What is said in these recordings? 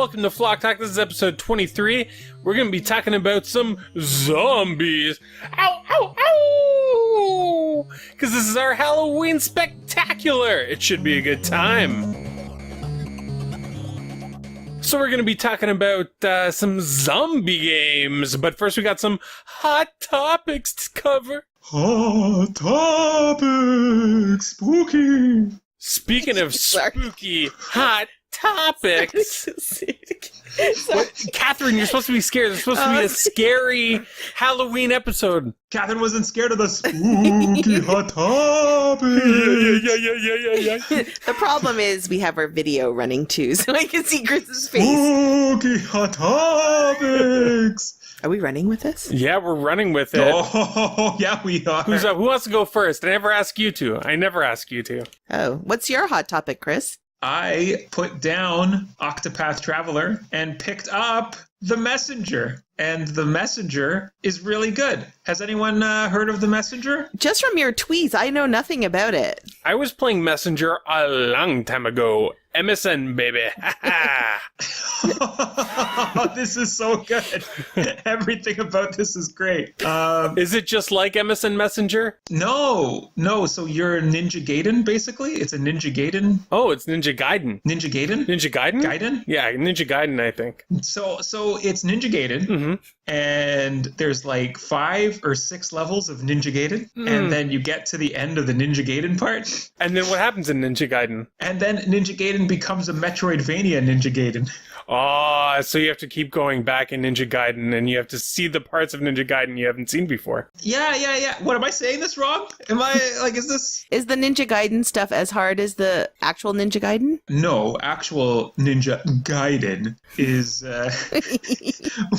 welcome to Flock Talk. This is episode 23. We're going to be talking about some zombies. Ow, ow, ow! Because this is our Halloween spectacular. It should be a good time. So we're going to be talking about some zombie games. But first we got some hot topics to cover. Hot topics. Spooky. Speaking of spooky hot topics. Kathryn, you're supposed to be scared. It's supposed to be a scary Halloween episode. Kathryn wasn't scared of the spooky hot topics. Yeah. The problem is we have our video running too, so I can see Chris's face. Spooky hot topics. Are we running with this? Yeah, we're running with it. Oh, yeah, we are. Who wants to go first? I never ask you to. Oh, what's your hot topic, Chris? I put down Octopath Traveler and picked up The Messenger. And The Messenger is really good. Has anyone heard of The Messenger? Just from your tweets, I know nothing about it. I was playing Messenger a long time ago. MSN, baby. This is so good. Everything about this is great. Is it just like MSN Messenger? No. So you're Ninja Gaiden, basically? It's a Ninja Gaiden. Oh, it's Ninja Gaiden. Ninja Gaiden? Ninja Gaiden? Gaiden? Yeah, Ninja Gaiden, I think. So it's Ninja Gaiden, and there's like 5 or 6 levels of Ninja Gaiden, and then you get to the end of the Ninja Gaiden part. And then what happens in Ninja Gaiden? And then Ninja Gaiden becomes a Metroidvania Ninja Gaiden. Oh, so you have to keep going back in Ninja Gaiden, and you have to see the parts of Ninja Gaiden you haven't seen before. Yeah. What, am I saying this wrong? Am I, is this... Is the Ninja Gaiden stuff as hard as the actual Ninja Gaiden? No, actual Ninja Gaiden is...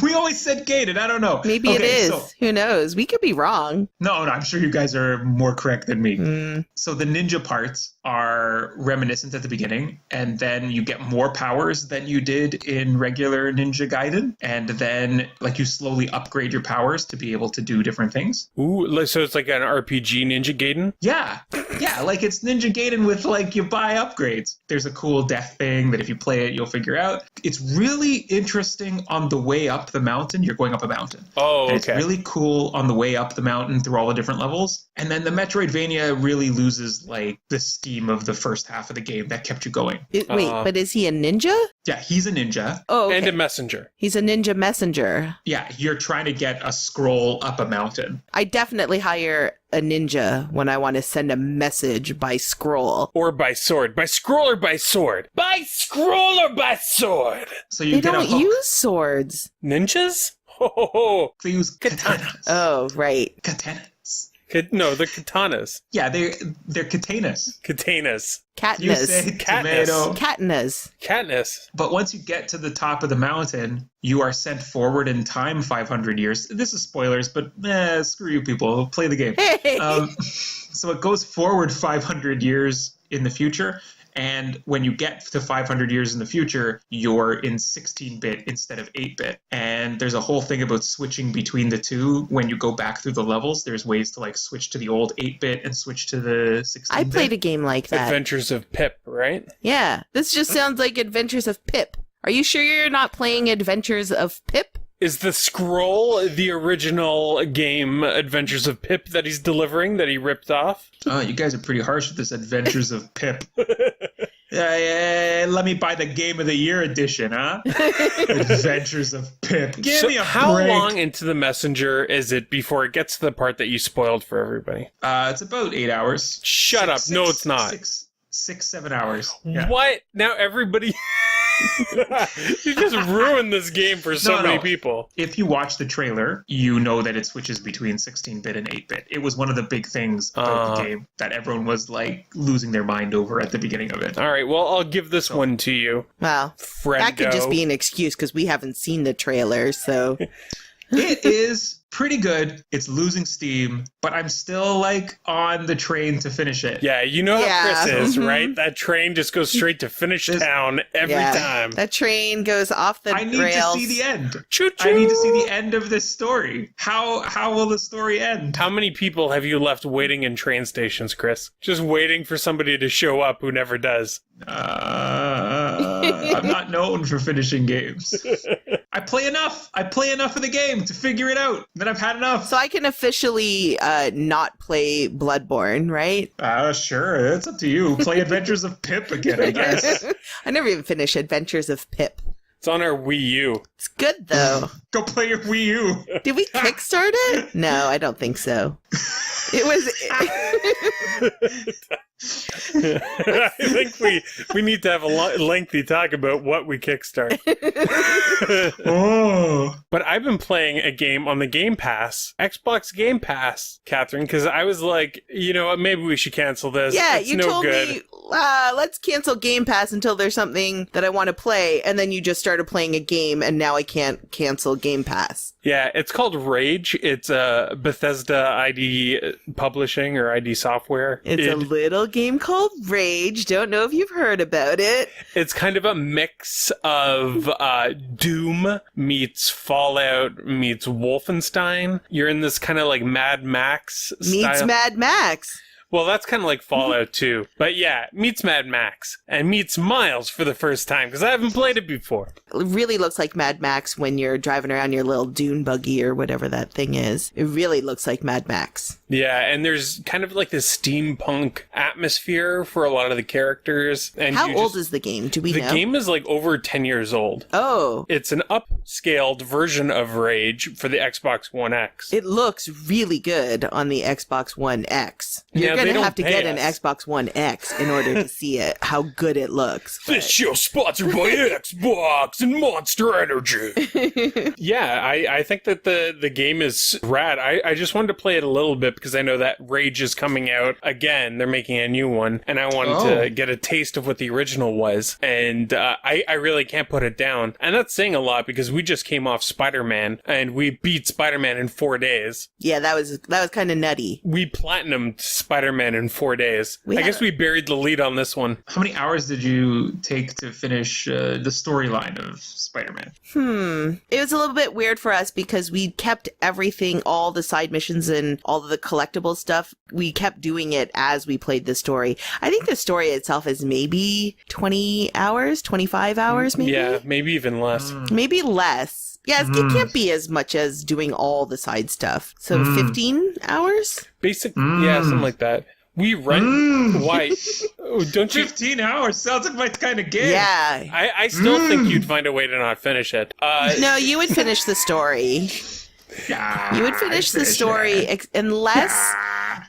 We always said Gaiden, I don't know. Maybe it is. Who knows? We could be wrong. No, I'm sure you guys are more correct than me. So the ninja parts are reminiscent at the beginning, and then you get more powers than you did in regular Ninja Gaiden, and then you slowly upgrade your powers to be able to do different things. Ooh, so it's like an RPG Ninja Gaiden? Yeah, it's Ninja Gaiden with you buy upgrades. There's a cool death thing that if you play it, you'll figure out. It's really interesting on the way up the mountain. You're going up a mountain. Oh, okay. And it's really cool on the way up the mountain through all the different levels. And then the Metroidvania really loses the steam of the first half of the game that kept you going. Wait, but is he a ninja? Yeah, he's a ninja. Oh, okay. And a messenger. He's a ninja messenger. Yeah, you're trying to get a scroll up a mountain. I definitely hire a ninja when I want to send a message by scroll. Or by sword. By scroll or by sword? By scroll or by sword? So you they get don't use swords. Ninjas? Ho. They use katanas. Oh, right. Katanas. No, they're katanas. Yeah, they're katanas. Katanas. You say tomato. Katniss. But once you get to the top of the mountain, you are sent forward in time 500 years. This is spoilers, but screw you people. Play the game. Hey. So it goes forward 500 years in the future. And when you get to 500 years in the future, you're in 16-bit instead of 8-bit. And there's a whole thing about switching between the two. When you go back through the levels, there's ways to switch to the old 8-bit and switch to the 16-bit. I played a game like that. Adventures of Pip, right? Yeah, this just sounds like Adventures of Pip. Are you sure you're not playing Adventures of Pip? Is the scroll the original game Adventures of Pip that he's delivering, that he ripped off? Oh, you guys are pretty harsh with this Adventures of Pip. Let me buy the Game of the Year edition, huh? Adventures of Pip. Give me a how break. long into the Messenger is it before it gets to the part that you spoiled for everybody? It's about 8 hours. Shut up. No, it's not. 7 hours. Yeah. What? Now everybody... You just ruined this game for so many people. If you watch the trailer, you know that it switches between 16-bit and 8-bit. It was one of the big things about the game that everyone was losing their mind over at the beginning of it. All right, well, I'll give this one to you. Well, that could just be an excuse because we haven't seen the trailer, so... It is pretty good. It's losing steam, but I'm still on the train to finish it. Yeah, you know how Chris is, right? That train just goes straight to finish town every time. That train goes off the rails. I need to see the end. Choo-choo. I need to see the end of this story. How will the story end? How many people have you left waiting in train stations, Chris? Just waiting for somebody to show up who never does. I'm not known for finishing games. I play enough of the game to figure it out. Then I've had enough. So I can officially not play Bloodborne, right? Sure. It's up to you. Play Adventures of Pip again, I guess. I never even finished Adventures of Pip. It's on our Wii U. It's good, though. Go play your Wii U. Did we kickstart it? No, I don't think so. It was... I think we need to have a lengthy talk about what we kickstart. Oh. But I've been playing a game on the Game Pass, Xbox Game Pass, Kathryn, because I was like, you know what, maybe we should cancel this. Yeah, it's you no told good. me, let's cancel Game Pass until there's something that I want to play, and then you just started playing a game, and now I can't cancel Game Pass. Yeah, it's called Rage. It's a Bethesda ID publishing or ID software. It's a little game called Rage. Don't know if you've heard about it. It's kind of a mix of Doom meets Fallout meets Wolfenstein. You're in this kind of like Mad Max Meets style. Mad Max. Well, that's kind of like Fallout 2. But yeah, meets Mad Max and meets Myles for the first time because I haven't played it before. It really looks like Mad Max when you're driving around your little dune buggy or whatever that thing is. It really looks like Mad Max. Yeah, and there's kind of like this steampunk atmosphere for a lot of the characters. And How old is the game? Do we know? The game is like over 10 years old. Oh. It's an upscaled version of Rage for the Xbox One X. It looks really good on the Xbox One X. Yeah, You're going they to don't have to pay get an us. Xbox One X in order to see it, how good it looks. This show sponsored by Xbox and Monster Energy. Yeah, I think that the game is rad. I just wanted to play it a little bit because I know that Rage is coming out again. They're making a new one, and I wanted to get a taste of what the original was. And I really can't put it down. And that's saying a lot because we just came off Spider-Man, and we beat Spider-Man in 4 days. Yeah, that was kind of nutty. We platinumed Spider-Man in 4 days. I guess we buried the lead on this one. How many hours did you take to finish the storyline of Spider-Man? It was a little bit weird for us because we kept everything, all the side missions and all of the collectible stuff, we kept doing it as we played the story. I think the story itself is maybe 20 hours, 25 hours maybe? Yeah, maybe even less. Maybe less. Yeah, it can't be as much as doing all the side stuff. So 15 hours? Yeah, something like that. We rent. Why? Don't you? 15 hours sounds like my kind of game. Yeah. I still think you'd find a way to not finish it. No, you would finish the story. Yeah, You would finish the story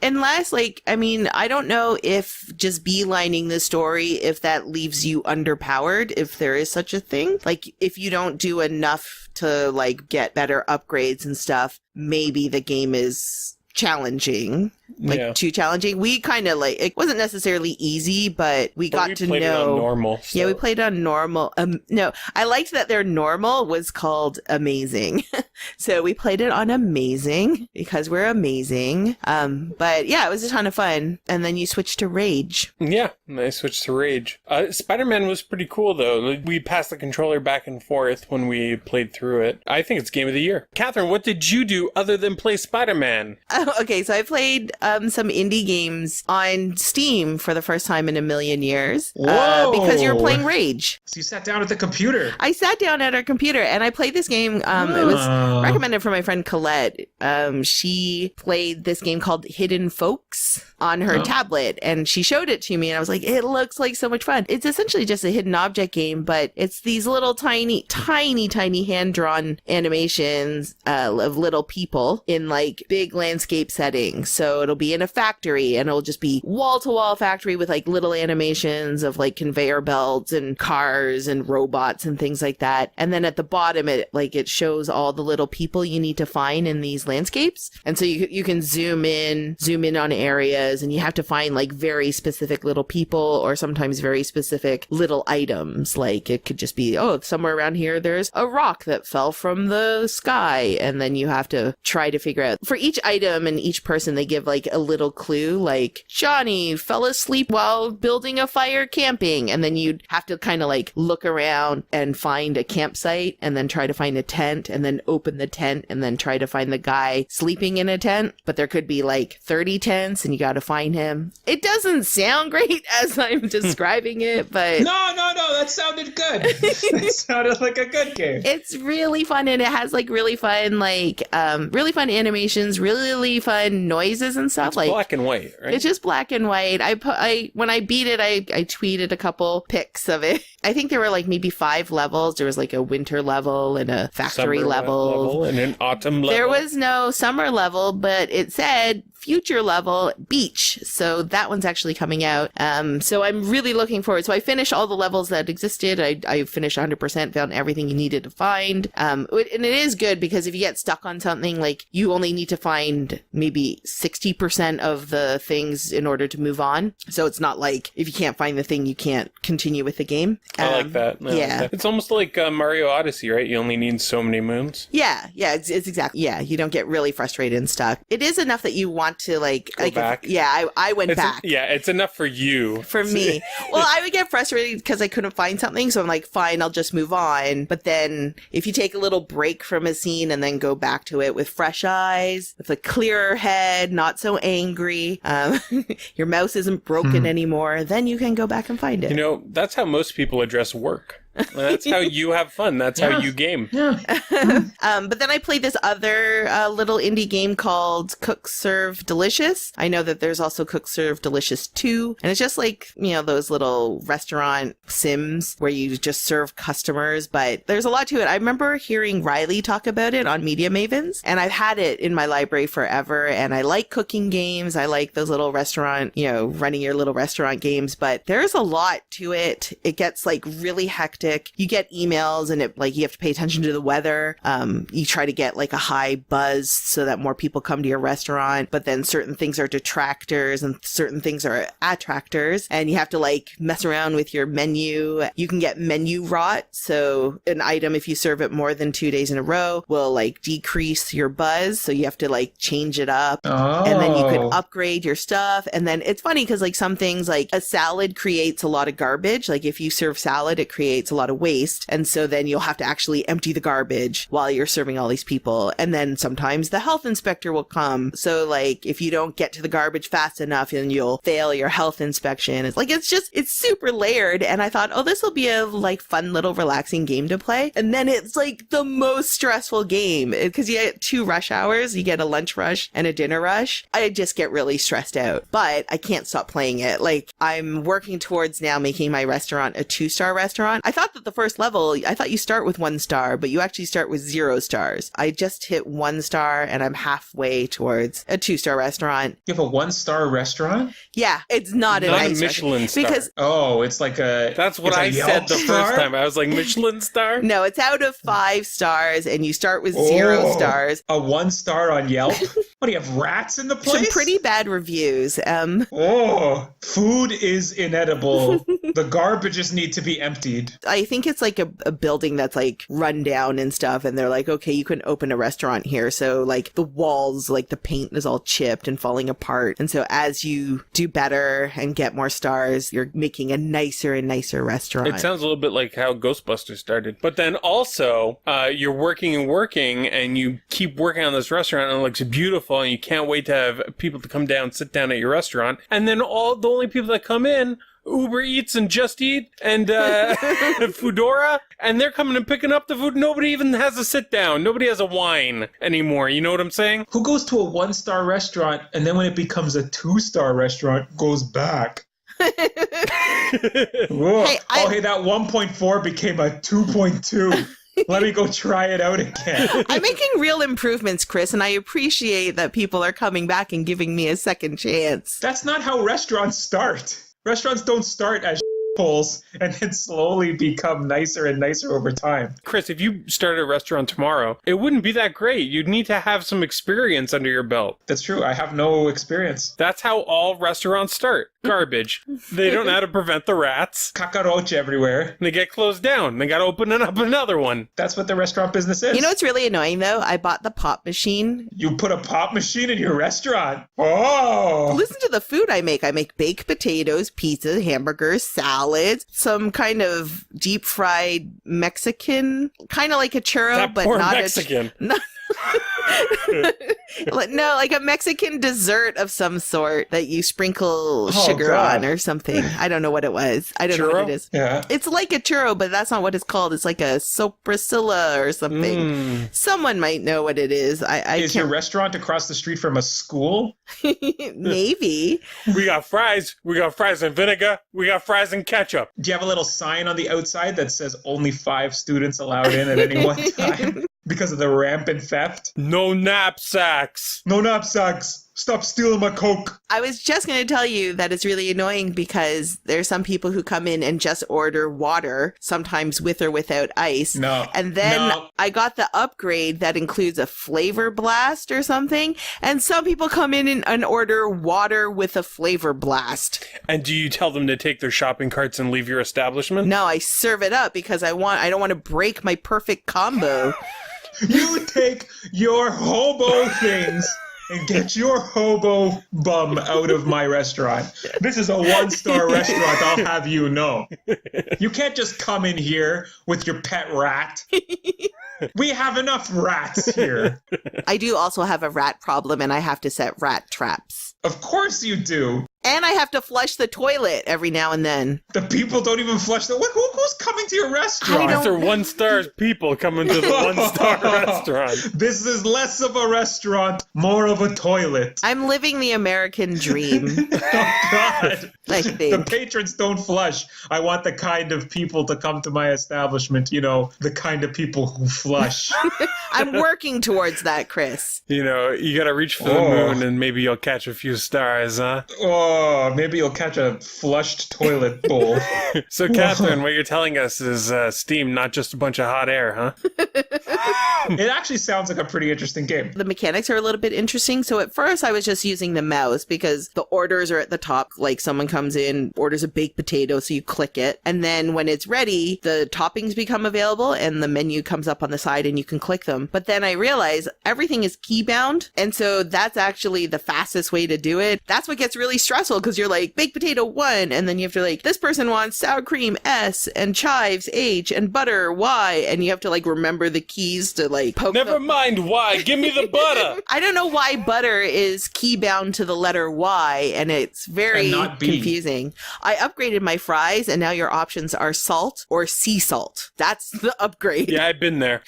unless, like, I mean, I don't know if just beelining the story, if that leaves you underpowered, if there is such a thing. Like, if you don't do enough to, like, get better upgrades and stuff, maybe the game is challenging. Too challenging. We kind of like, it wasn't necessarily easy, but we got to know. It on normal. So. Yeah, we played on normal. No, I liked that their normal was called amazing. So we played it on amazing because we're amazing. But yeah, it was a ton of fun. And then you switched to Rage. Yeah, and I switched to Rage. Spider-Man was pretty cool though. We passed the controller back and forth when we played through it. I think it's game of the year. Kathryn, what did you do other than play Spider-Man? Okay, so I played some indie games on Steam for the first time in a million years. Whoa! Because you were playing Rage. So you sat down at the computer. I sat down at our computer and I played this game. It was recommended from my friend Colette. She played this game called Hidden Folks on her tablet and she showed it to me and I was like, it looks like so much fun. It's essentially just a hidden object game, but it's these little tiny hand-drawn animations of little people in like big landscape settings. So it'll be in a factory and it'll just be wall-to-wall factory with like little animations of like conveyor belts and cars and robots and things like that. And then at the bottom it shows all the little people you need to find in these landscapes. And so you can zoom in on areas and you have to find like very specific little people or sometimes very specific little items. Like it could just be, somewhere around here there's a rock that fell from the sky. And then you have to try to figure out for each item and each person they give like like a little clue, like Johnny fell asleep while building a fire camping. And then you'd have to kind of like look around and find a campsite and then try to find a tent and then open the tent and then try to find the guy sleeping in a tent. But there could be like 30 tents and you got to find him. It doesn't sound great as I'm describing it, but... No, that sounded good. That sounded like a good game. It's really fun, and it has like really fun animations, really fun noises and stuff. It's like black and white, right? It's just black and white. When I beat it, I tweeted a couple pics of it. I think there were like maybe 5 levels. There was like a winter level and a factory Summer level and an autumn level. There was no summer level, but it said future level beach. So that one's actually coming out. So I'm really looking forward. So I finished all the levels that existed. I finished 100%, found everything you needed to find. And it is good because if you get stuck on something, like you only need to find maybe 60% of the things in order to move on. So it's not like if you can't find the thing, you can't continue with the game. I like that. I like that. It's almost like Mario Odyssey, right? You only need so many moons. Yeah, it's exactly. Yeah, you don't get really frustrated and stuck. It is enough that you want to go back. I went back. It's enough for you. For me. Well, I would get frustrated because I couldn't find something. So I'm like, fine, I'll just move on. But then if you take a little break from a scene and then go back to it with fresh eyes, with a clearer head, not so angry, your mouse isn't broken anymore, then you can go back and find it. You know, that's how most people address work. That's how you have fun. That's how you game. Yeah. But then I played this other little indie game called Cook Serve Delicious. I know that there's also Cook Serve Delicious 2. And it's just like, those little restaurant sims where you just serve customers. But there's a lot to it. I remember hearing Riley talk about it on Media Mavens. And I've had it in my library forever. And I like cooking games. I like those little restaurant, running your little restaurant games. But there's a lot to it. It gets like really hectic. You get emails and you have to pay attention to the weather. You try to get like a high buzz so that more people come to your restaurant, but then certain things are detractors and certain things are attractors, and you have to like mess around with your menu. You can get menu rot. So an item, if you serve it more than 2 days in a row, will like decrease your buzz. So you have to like change it up. Oh. And then you can upgrade your stuff. And then it's funny because like some things, like a salad creates a lot of garbage. Like if you serve salad, it creates a lot of waste. And so then you'll have to actually empty the garbage while you're serving all these people. And then sometimes the health inspector will come. So like if you don't get to the garbage fast enough, then you'll fail your health inspection. It's super layered. And I thought, this will be a like fun little relaxing game to play. And then it's like the most stressful game because you get 2 rush hours. You get a lunch rush and a dinner rush. I just get really stressed out, but I can't stop playing it. Like I'm working towards now making my restaurant a 2-star restaurant. I thought that the first level, I thought you start with 1 star, but you actually start with 0 stars. I just hit 1 star and I'm halfway towards a 2-star restaurant. You have a 1-star restaurant? Yeah, it's not a nice Michelin star. Because it's like a... That's what I said the first time. I was like, Michelin star? No, it's out of 5 stars and you start with 0 stars. A 1 star on Yelp? What, do you have rats in the place? Some pretty bad reviews. Food is inedible. The garbages need to be emptied. I think it's like a building that's like run down and stuff, and they're like, okay, you can open a restaurant here. So like the walls, like the paint is all chipped and falling apart. And so as you do better and get more stars, you're making a nicer and nicer restaurant. It sounds a little bit like how Ghostbusters started. But then also, you're working and you keep working on this restaurant and it looks beautiful and you can't wait to have people to come down, sit down at your restaurant. And then the only people that come in, Uber Eats and Just Eat and Foodora, and they're coming and picking up the food. Nobody even has a sit down. Nobody has a wine anymore. You know what I'm saying? Who goes to a 1-star restaurant and then when it becomes a 2-star restaurant, goes back? Hey, that 1.4 became a 2.2. Let me go try it out again. I'm making real improvements, Chris, and I appreciate that people are coming back and giving me a second chance. That's not how restaurants start. Restaurants don't start as holes and then slowly become nicer and nicer over time. Chris, if you started a restaurant tomorrow, it wouldn't be that great. You'd need to have some experience under your belt. That's true. I have no experience. That's how all restaurants start. Garbage. They don't know how to prevent the rats. Cockroach everywhere. And they get closed down. They got to open up another one. That's what the restaurant business is. You know what's really annoying, though? I bought the pop machine. You put a pop machine in your restaurant? Oh! Listen to the food I make. I make baked potatoes, pizza, hamburgers, salads, some kind of deep fried Mexican, kind of like a churro, That but poor not Mexican. No, like a Mexican dessert of some sort that you sprinkle sugar God. on or something. I don't know what it was. I don't know what Churro? it is. Yeah. It's like a churro, but that's not what it's called. It's like a soprasilla or something. Someone might know what it is. I Is your restaurant across the street from a school? Maybe. We got fries. We got fries and vinegar. We got fries and ketchup. Do you have a little sign on the outside that says only 5 students allowed in at any one time? Because of the rampant theft? No knapsacks. No knapsacks. Stop stealing my Coke. I was just going to tell you that it's really annoying because there's some people who come in and just order water, sometimes with or without ice. No. And then No. I got the upgrade that includes a flavor blast or something. And some people come in and order water with a flavor blast. And do you tell them to take their shopping carts and leave your establishment? No, I serve it up because I don't want to break my perfect combo. You take your hobo things and get your hobo bum out of my restaurant. This is a 1-star restaurant, I'll have you know. You can't just come in here with your pet rat. We have enough rats here. I do also have a rat problem and I have to set rat traps. Of course you do. And I have to flush the toilet every now and then. The people don't even flush the... Who's coming to your restaurant? I These are 1-star people coming to the 1-star restaurant. This is less of a restaurant, more of a toilet. I'm living the American dream, Oh, God. I The think. patrons don't flush. I want the kind of people to come to my establishment, you know, the kind of people who flush. I'm working towards that, Chris. You know, you gotta reach for the moon and maybe you'll catch a few stars, huh? Oh, maybe you'll catch a flushed toilet bowl. So, Kathryn, what you're telling us is steam, not just a bunch of hot air, huh? It actually sounds like a pretty interesting game. The mechanics are a little bit interesting. So at first I was just using the mouse because the orders are at the top. Like someone comes in, orders a baked potato, so you click it. And then when it's ready, the toppings become available and the menu comes up on the side and you can click them. But then I realized everything is key bound. And so that's actually the fastest way to do it. That's what gets really stressful because you're like baked potato 1 and then you have to like, this person wants sour cream S and chives H and butter Y. And you have to like remember the keys to like poke Never them. mind why. Give me the butter. I don't know why butter is key bound to the letter Y, and it's very And not B. confusing. I upgraded my fries, and now your options are salt or sea salt. That's the upgrade. Yeah, I've been there.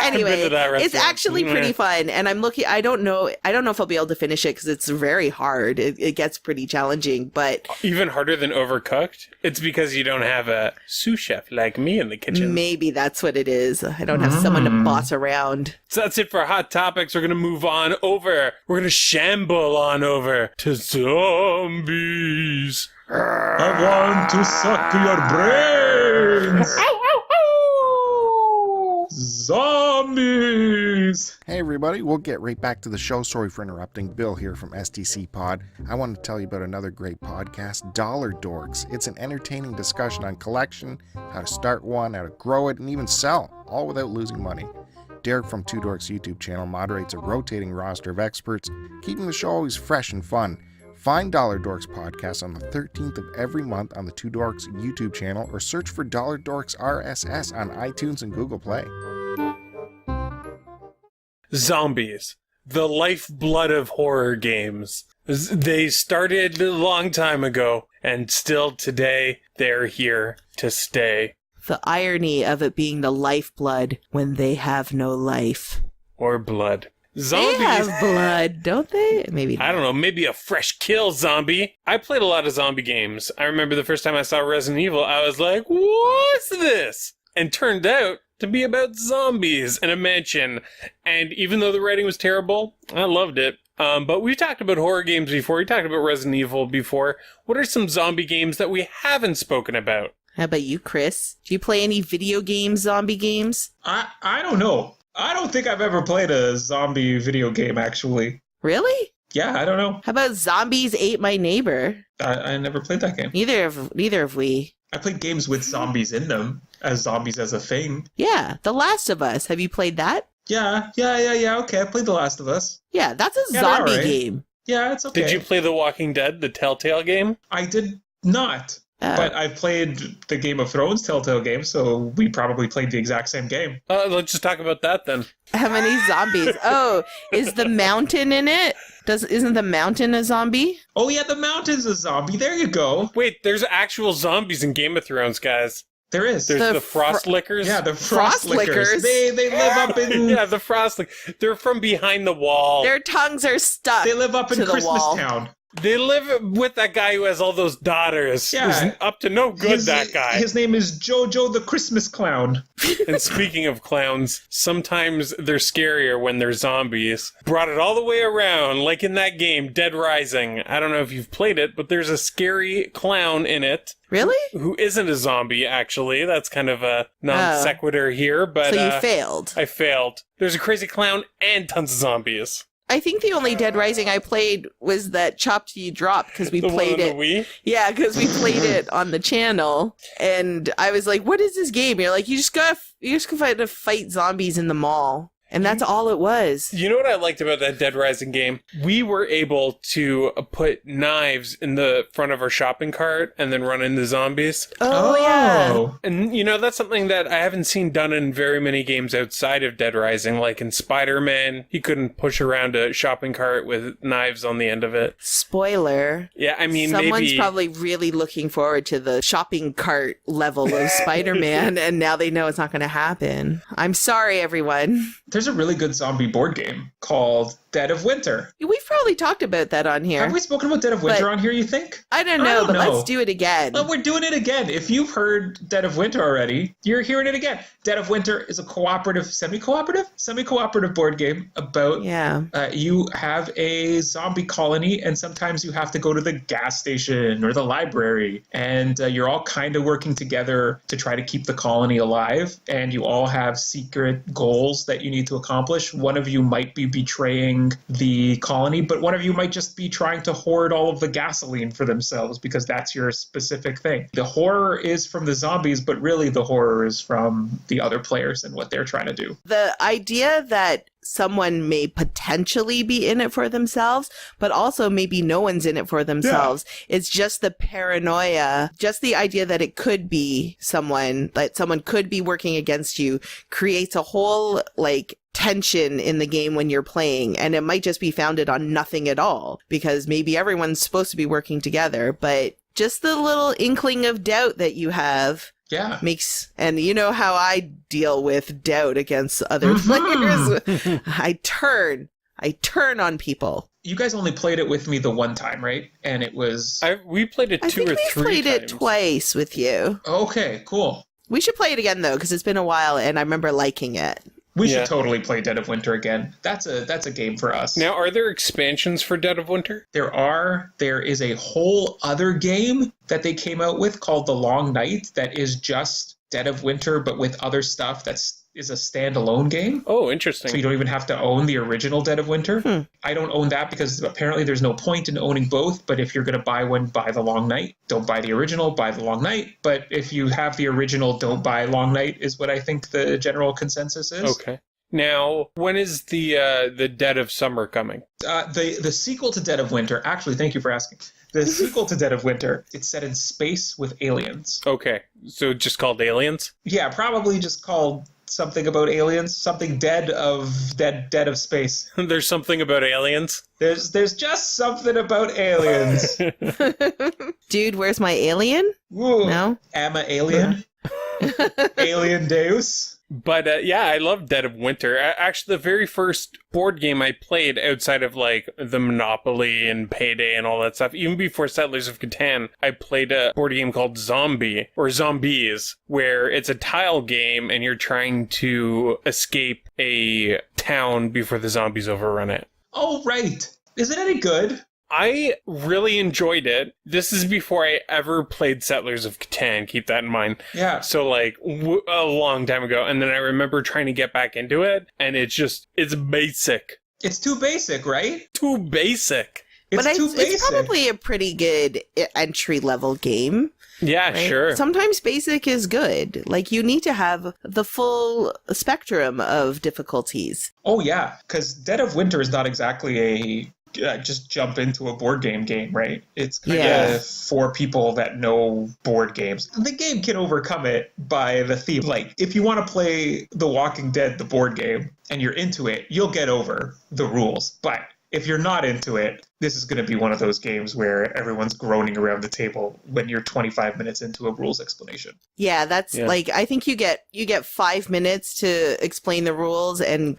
Anyway, to that it's restaurant. actually pretty fun, and I'm looking. I don't know if I'll be able to finish it because it's very hard. It gets pretty challenging, but Even harder than Overcooked? It's because you don't have a sous chef like me in the kitchen. maybe that's what it is. I don't have someone to boss around. So that's it for Hot Topics. We're going to move on over. We're going to shamble on over to zombies. I want to suck your brains. Zombies. Hey everybody, we'll get right back to the show. Sorry for interrupting. Bill here from STC Pod. I want to tell you about another great podcast, Dollar Dorks. It's an entertaining discussion on collection, how to start one, how to grow it, and even sell, all without losing money. Derek from Two Dorks YouTube channel moderates a rotating roster of experts, keeping the show always fresh and fun. Find Dollar Dorks podcast on the 13th of every month on the Two Dorks YouTube channel or search for Dollar Dorks RSS on iTunes and Google Play. Zombies. The lifeblood of horror games. They started a long time ago, and still today, they're here to stay. The irony of it being the lifeblood when they have no life. Or blood. They Zombies. have blood, don't they? Maybe I don't know, maybe a fresh kill zombie. I played a lot of zombie games. I remember the first time I saw Resident Evil, I was like, what's this? And turned out to be about zombies in a mansion. And even though the writing was terrible, I loved it. But we've talked about horror games before. We talked about Resident Evil before. What are some zombie games that we haven't spoken about? How about you, Chris? Do you play any video games, zombie games? I don't know. I don't think I've ever played a zombie video game, actually. Really? Yeah, I don't know. How about Zombies Ate My Neighbor? I never played that game. Neither have we. I played games with zombies in them, as zombies as a thing. Yeah, The Last of Us. Have you played that? Yeah. Okay, I played The Last of Us. Yeah, that's a Yeah, zombie alright. game. Yeah, it's okay. Did you play The Walking Dead, the Telltale game? I did not. But I played the Game of Thrones Telltale game, so we probably played the exact same game. Let's just talk about that then. How many zombies? Oh, is the mountain in it? Isn't the mountain a zombie? Oh yeah, the mountain's a zombie. There you go. Wait, there's actual zombies in Game of Thrones, guys. There is. There's The the Frost Lickers. Yeah, the Frost Lickers. Lickers. They live up in Yeah, the Frost Lickers. They're from behind the wall. Their tongues are stuck. they live up in to the Christmas wall. Town. They live with that guy who has all those daughters. Yeah. Who's up to no good, that guy. His name is Jojo the Christmas Clown. And speaking of clowns, sometimes they're scarier when they're zombies. Brought it all the way around, like in that game, Dead Rising. I don't know if you've played it, but there's a scary clown in it. Really? Who isn't a zombie, actually. That's kind of a non sequitur here, but So you failed. I failed. There's a crazy clown and tons of zombies. I think the only Dead Rising I played was that Chop Till You Drop because we The played one on it. the Wii? Yeah, because we played it on the channel, and I was like, "What is this game?" You're like, "You just gotta fight zombies in the mall." And that's all it was. You know what I liked about that Dead Rising game? We were able to put knives in the front of our shopping cart and then run into zombies. Oh, yeah. And, you know, that's something that I haven't seen done in very many games outside of Dead Rising. Like in Spider-Man, he couldn't push around a shopping cart with knives on the end of it. Spoiler. Yeah, I mean, Someone's maybe... probably really looking forward to the shopping cart level of Spider-Man, and now they know it's not going to happen. I'm sorry, everyone. There's a really good zombie board game called Dead of Winter. We've probably talked about that on here. Have we spoken about Dead of Winter But- on here, you think? I don't know, but let's do it again. Well, we're doing it again. If you've heard Dead of Winter already, you're hearing it again. Dead of Winter is a semi-cooperative board game about you have a zombie colony, and sometimes you have to go to the gas station or the library, and you're all kind of working together to try to keep the colony alive, and you all have secret goals that you need to accomplish. One of you might be betraying the colony, but one of you might just be trying to hoard all of the gasoline for themselves because that's your specific thing. The horror is from the zombies, but really the horror is from the other players and what they're trying to do. The idea that someone may potentially be in it for themselves, but also maybe no one's in it for themselves. Yeah. It's just the paranoia, just the idea that it could be someone, that someone could be working against you, creates a whole, like, tension in the game when you're playing, and it might just be founded on nothing at all, because maybe everyone's supposed to be working together, but just the little inkling of doubt that you have makes, and you know how I deal with doubt against other players. I turn on people. You guys only played it with me the one time, right? And it was... we played it two or three times. We played it twice with you. Okay, cool. We should play it again, though, because it's been a while, and I remember liking it. We should totally play Dead of Winter again. That's a game for us. Now, are there expansions for Dead of Winter? There are. There is a whole other game that they came out with called The Long Night that is just Dead of Winter, but with other stuff is a standalone game. Oh, interesting. So you don't even have to own the original Dead of Winter. I don't own that because apparently there's no point in owning both, but if you're going to buy one, buy The Long Night. Don't buy the original, buy The Long Night. But if you have the original, don't buy Long Night is what I think the general consensus is. Okay. Now, when is the Dead of Summer coming? The sequel to Dead of Winter, actually, thank you for asking. The sequel to Dead of Winter, it's set in space with aliens. Okay, so just called Aliens? Yeah, probably just called something about aliens, something dead of space. There's something about aliens? There's just something about aliens. Dude, where's my alien? Ooh, no? Am a alien? Alien Deus? But I love Dead of Winter. Actually, the very first board game I played outside of like the Monopoly and Payday and all that stuff, even before Settlers of Catan, I played a board game called Zombie or Zombies, where it's a tile game and you're trying to escape a town before the zombies overrun it. Oh, right. Is it any good? I really enjoyed it. This is before I ever played Settlers of Catan, keep that in mind. Yeah. So like a long time ago. And then I remember trying to get back into it, and it's basic. It's too basic, right? Too basic. It's But too basic. it's probably a pretty good entry-level game. Yeah, Right? sure. Sometimes basic is good. Like, you need to have the full spectrum of difficulties. Oh, yeah, because Dead of Winter is not exactly a just jump into a board game, right? It's kind Yeah. of for people that know board games. The game can overcome it by the theme. Like, if you want to play The Walking Dead, the board game, and you're into it, you'll get over the rules. But if you're not into it, this is going to be one of those games where everyone's groaning around the table when you're 25 minutes into a rules explanation. Yeah, that's like, I think you get 5 minutes to explain the rules and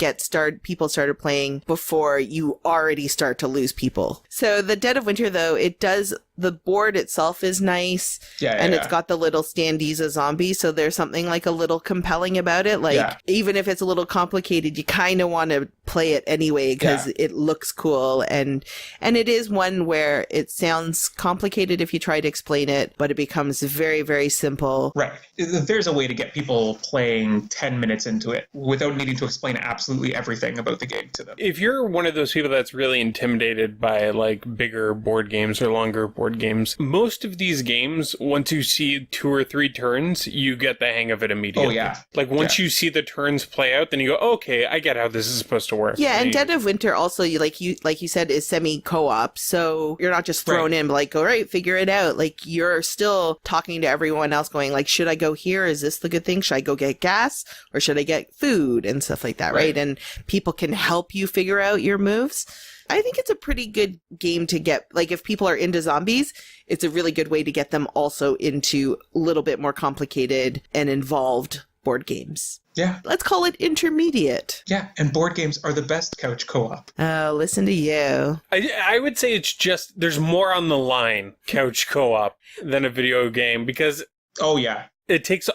people started playing before you already start to lose people. So the Dead of Winter, though, the board itself is nice. And it's got the little standees of zombies. So there's something like a little compelling about it. Like, even if it's a little complicated, you kind of want to play it anyway because it looks cool. And it is one where it sounds complicated if you try to explain it, but it becomes very, very simple. Right. There's a way to get people playing 10 minutes into it without needing to explain absolutely everything about the game to them. If you're one of those people that's really intimidated by like bigger board games or longer board games, most of these games, once you see 2 or 3 turns, you get the hang of it immediately. Oh, yeah. Like once you see the turns play out, then you go, okay, I get how this is supposed to work. Yeah, and Dead of Winter also, like you said, is semi-co-op, so you're not just thrown in, like, all right, figure it out. Like, you're still talking to everyone else going, like, should I go here? Is this the good thing? Should I go get gas? Or should I get food? And stuff like that, right? And people can help you figure out your moves. I think it's a pretty good game to get, like, if people are into zombies, it's a really good way to get them also into a little bit more complicated and involved board games. Yeah. Let's call it intermediate. Yeah, and board games are the best couch co-op. Oh, listen to you. I would say it's just, there's more on the line, couch co-op, than a video game, because... Oh, yeah. It takes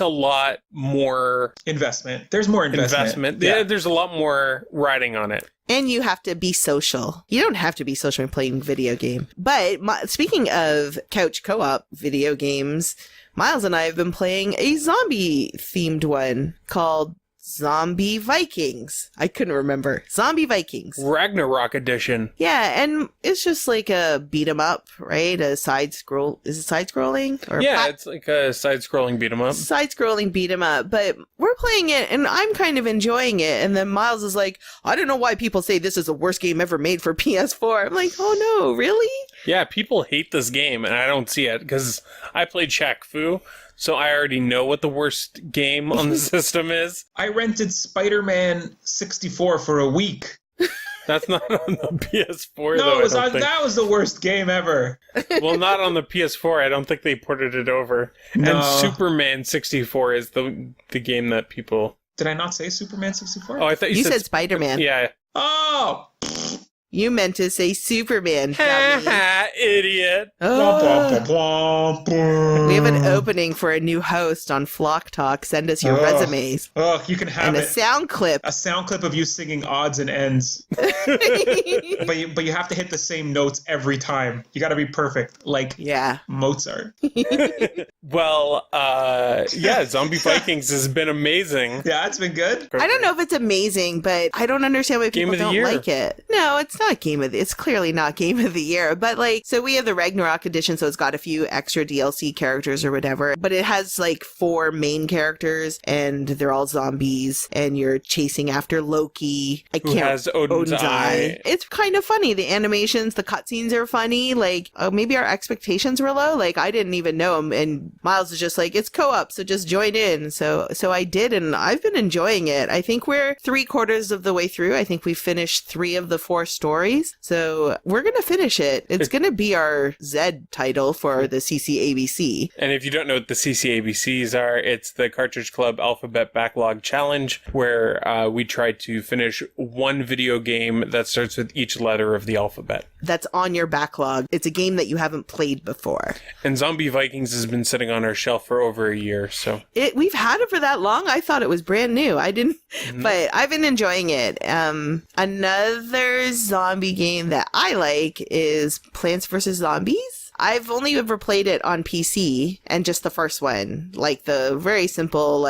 a lot more... Investment. There's more investment. Yeah, there's a lot more riding on it. And you have to be social. You don't have to be social when playing video game. But speaking of couch co-op video games, Myles and I have been playing a zombie-themed one called Zombie Vikings. I couldn't remember. Zombie Vikings. Ragnarok edition. Yeah, and it's just like a beat 'em up, right? A side scroll. Is it side scrolling? It's like a side scrolling beat 'em up. Side scrolling beat 'em up. But we're playing it and I'm kind of enjoying it. And then Myles is like, I don't know why people say this is the worst game ever made for PS4. I'm like, oh no, really? Yeah, people hate this game and I don't see it because I played Shaq Fu. So I already know what the worst game on the system is. I rented Spider-Man 64 for a week. That's not on the PS4, No, though. that was the worst game ever. Well, not on the PS4. I don't think they ported it over. No. And Superman 64 is the game that people... Did I not say Superman 64? Oh, I thought you said Spider-Man. Yeah. Oh! You meant to say Superman, dummy. Idiot. Oh. We have an opening for a new host on Flock Talk. Send us your resumes. Oh, you can have and a sound clip. A sound clip of you singing odds and ends. but you have to hit the same notes every time. You got to be perfect, like Mozart. Well, Zombie Vikings has been amazing. Yeah, it's been good. I don't know if it's amazing, but I don't understand why people don't like it. No, it's not it's clearly not Game of the Year. But so we have the Ragnarok edition, so it's got a few extra DLC characters or whatever. But it has 4 main characters, and they're all zombies, and you're chasing after Loki. Who has Odin's eye. It's kind of funny. The animations, the cutscenes are funny. Maybe our expectations were low. I didn't even know them, and Myles is just it's co-op, so just join in. So I did, and I've been enjoying it. I think we're 3/4 of the way through. I think we finished 3 of the 4 stories. So we're going to finish it. It's going to be our Z title for the CCABC. And if you don't know what the CCABCs are, it's the Cartridge Club Alphabet Backlog Challenge, where we try to finish one video game that starts with each letter of the alphabet. That's on your backlog. It's a game that you haven't played before. And Zombie Vikings has been sitting on our shelf for over a year, so... We've had it for that long? I thought it was brand new. I didn't... Mm-hmm. But I've been enjoying it. Another zombie game that I like is Plants vs. Zombies. I've only ever played it on PC, and just the first one. The very simple,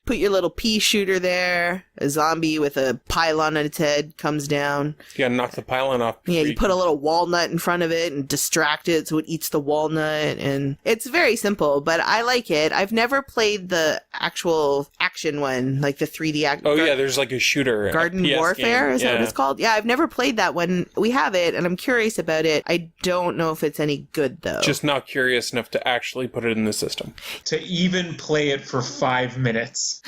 put your little pea shooter there. A zombie with a pylon on its head comes down. You gotta knock the pylon off. Yeah, you put a little walnut in front of it and distract it so it eats the walnut. And it's very simple, but I like it. I've never played the actual action one, like the 3D action. Oh, yeah, there's like a shooter. Garden FPS Warfare, game. is that what it's called? Yeah, I've never played that one. We have it, and I'm curious about it. I don't know if it's any good, though. Just not curious enough to actually put it in the system. To even play it for 5 minutes.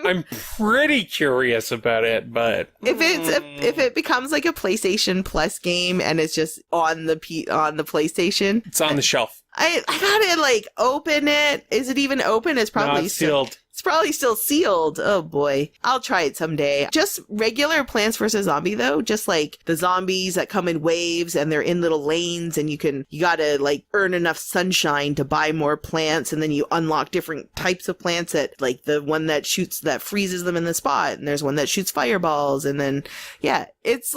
I'm pretty curious about it, but If it becomes like a PlayStation Plus game and it's just on the PlayStation, it's on the shelf. I gotta like open it. Is it even open? It's probably Not sealed. It's probably still sealed. Oh boy. I'll try it someday. Just regular Plants vs. Zombie though. Just like the zombies that come in waves and they're in little lanes and you gotta like earn enough sunshine to buy more plants, and then you unlock different types of plants that like the one that freezes them in the spot, and there's one that shoots fireballs, and then yeah, it's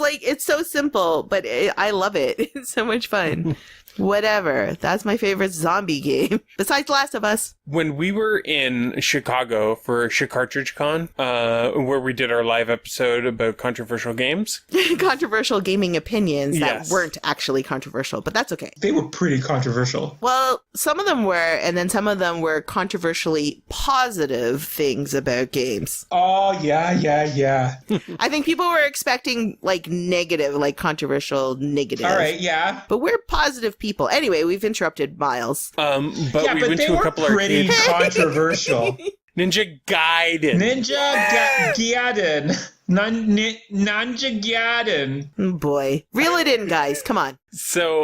so simple, but I love it. It's so much fun. Whatever. That's my favorite zombie game. Besides Last of Us. When we were in Chicago for CartridgeCon, where we did our live episode about controversial games. Controversial gaming opinions Yes. that weren't actually controversial, but that's okay. They were pretty controversial. Well, some of them were, and then some of them were controversially positive things about games. Oh, yeah. I think people were expecting like negative, like controversial negative. All right, yeah. But we're positive people. Anyway, we've interrupted Miles. But Yeah, we but went they to a were couple pretty arcades. controversial. Ninja Gaiden. Gaiden. Ninja Gaiden. Oh, boy. Reel it in, guys. Come on. So,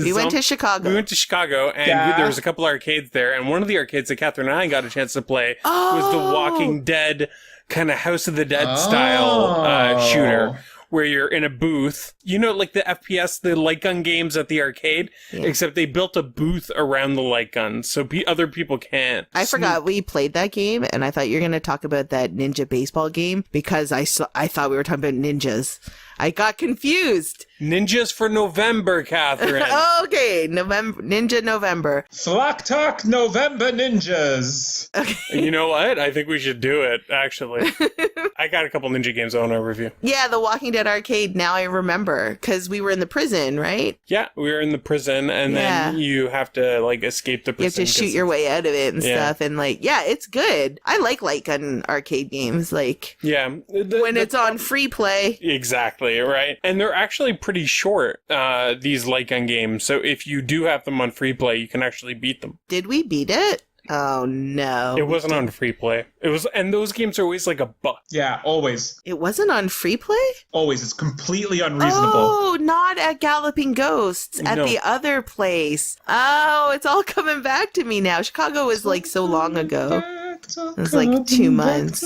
We went to Chicago. We went to Chicago, and Yeah. there was a couple arcades there, and one of the arcades that Kathryn and I got a chance to play was the Oh. Walking Dead kind of House of the Dead style shooter, where you're in a booth. You know, like the FPS, the light gun games at the arcade, except they built a booth around the light gun, so other people can't. I forgot we played that game, and I thought you were going to talk about that ninja baseball game because I thought we were talking about ninjas. I got confused. Ninjas for November, Kathryn. Okay, Ninja November. Flock Talk November Ninjas. You know what? I think we should do it, actually. I got a couple ninja games I want to review. Yeah, the Walking Dead arcade, now I remember, because we were in the prison, right? Yeah, we were in the prison, and then you have to, like, escape the You have prison. to shoot your way out of it and Yeah. stuff, and like, yeah, it's good. I like light gun arcade games, like, Yeah. when it's on free play. Exactly, right? And they're actually pretty short, these light gun games, so if you do have them on free play, you can actually beat them. Did we beat it? Oh, no. It wasn't on free play. It was, and those games are always like $1. Yeah, always. It wasn't on free play? Always. It's completely unreasonable. Oh, not at Galloping Ghosts, at No. the other place. Oh, it's all coming back to me now. Chicago was like so long ago. It was like 2 months.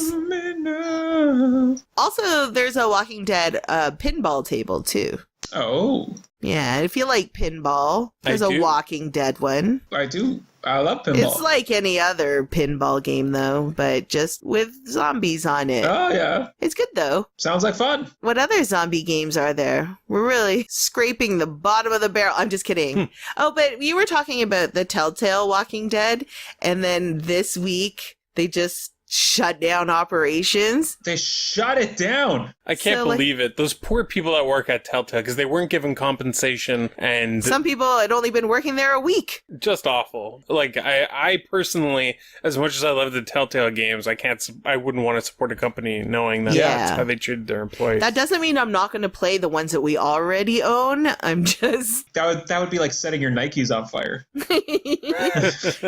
Also, there's a Walking Dead pinball table too. Oh, Yeah, if you like pinball, there's I a do. Walking Dead one. I do. I love pinball. It's like any other pinball game though, but just with zombies on it. Oh, yeah. It's good though. Sounds like fun. What other zombie games are there? We're really scraping the bottom of the barrel. I'm just kidding. Oh, but you were talking about the Telltale Walking Dead, and then this week they just shut down operations. They shut it down. I can't So, like- believe it. Those poor people that work at Telltale, because they weren't given compensation, and Some people had only been working there a week. just awful. Like, I personally, as much as I love the Telltale games, I wouldn't want to support a company knowing that Yeah. that's how they treat their employees. That doesn't mean I'm not going to play the ones that we already own. I'm just, That would be like setting your Nikes on fire.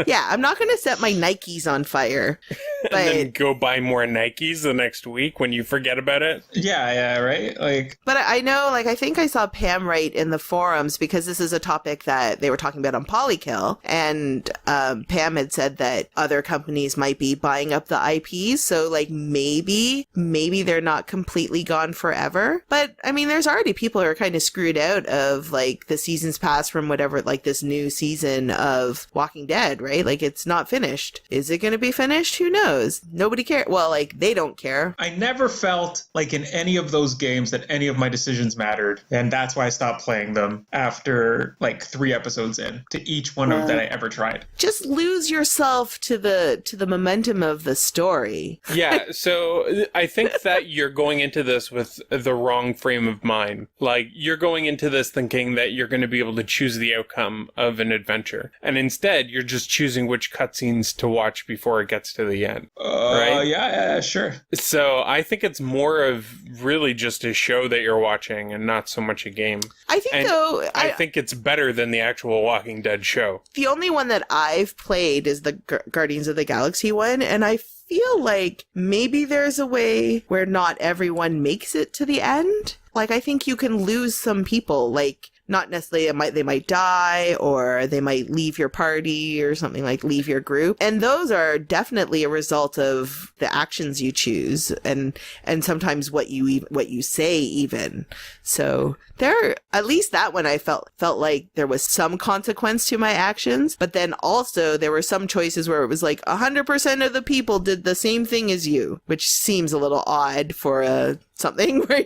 yeah, I'm not going to set my Nikes on fire. and But then go buy more Nikes the next week when you forget about it. Yeah, right? Like, But I know, like, I think I saw Pam write in the forums, because this is a topic that they were talking about on Polykill, and Pam had said that other companies might be buying up the IPs, so, like, maybe they're not completely gone forever. But, I mean, there's already people who are kind of screwed out of, like, the seasons past from whatever, like, this new season of Walking Dead, right? Like, it's not finished. Is it going to be finished? Who knows? knows? Nobody cares. Well, like, they don't care. I never felt like in any of those games that any of my decisions mattered. And that's why I stopped playing them after like 3 episodes in to each one of that I ever tried. Just lose yourself to the momentum of the story. Yeah, so I think that you're going into this with the wrong frame of mind. Like, you're going into this thinking that you're going to be able to choose the outcome of an adventure. And instead, you're just choosing which cutscenes to watch before it gets to the end. Right? Yeah, sure. So I think it's more of really just a show that you're watching and not so much a game. I think, And though... I think it's better than the actual Walking Dead show. The only one that I've played is the Guardians of the Galaxy one, and I feel like maybe there's a way where not everyone makes it to the end. Like, I think you can lose some people, like... Not necessarily they might die, or they might leave your party or something, like leave your group. And those are definitely a result of the actions you choose and sometimes what you say even. So there, at least that one I felt like there was some consequence to my actions, but then also there were some choices where it was like 100% of the people did the same thing as you, which seems a little odd for something where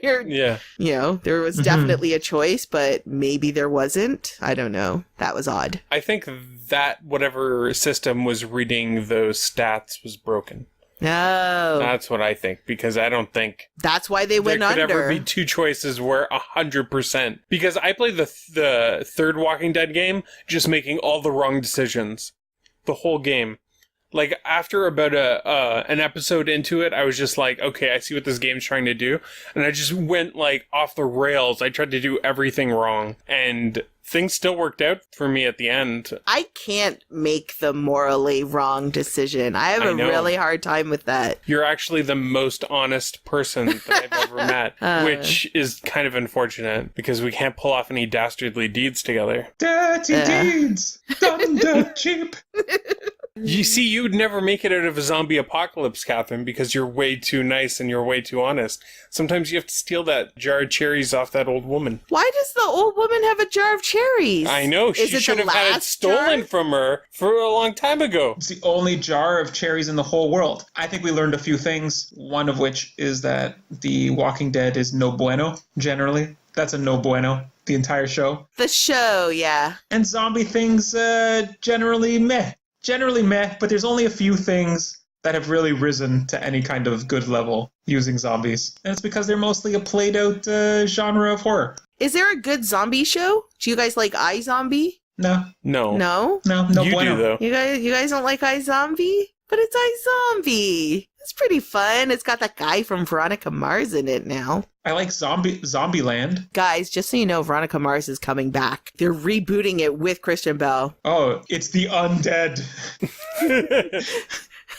there was definitely a choice, but maybe there wasn't. I don't know. That was odd. I think that whatever system was reading those stats was broken. No. That's what I think, because I don't think that's why they went under. There could ever be 2 choices where 100%. Because I played the third Walking Dead game just making all the wrong decisions. The whole game. Like, after about an episode into it, I was just like, okay, I see what this game's trying to do. And I just went, like, off the rails. I tried to do everything wrong. And things still worked out for me at the end. I can't make the morally wrong decision. I have a really hard time with that. You're actually the most honest person that I've ever met, which is kind of unfortunate because we can't pull off any dastardly deeds together. Dirty deeds! Done dirt cheap! You see, you would never make it out of a zombie apocalypse, Kathryn, because you're way too nice and you're way too honest. Sometimes you have to steal that jar of cherries off that old woman. Why does the old woman have a jar of cherries? I know. She should have had it stolen from her for a long time ago. It's the only jar of cherries in the whole world. I think we learned a few things, one of which is that The Walking Dead is no bueno, generally. That's a no bueno. The entire show. The show, yeah. And zombie things, generally meh. Generally meh, but there's only a few things that have really risen to any kind of good level using zombies. And it's because they're mostly a played out genre of horror. Is there a good zombie show? Do you guys like iZombie? No. No? No you bueno. Do, though. You guys don't like iZombie? But it's iZombie. It's pretty fun. It's got that guy from Veronica Mars in it now. I like Zombieland. Guys, just so you know, Veronica Mars is coming back. They're rebooting it with Christian Bale. Oh, it's the undead.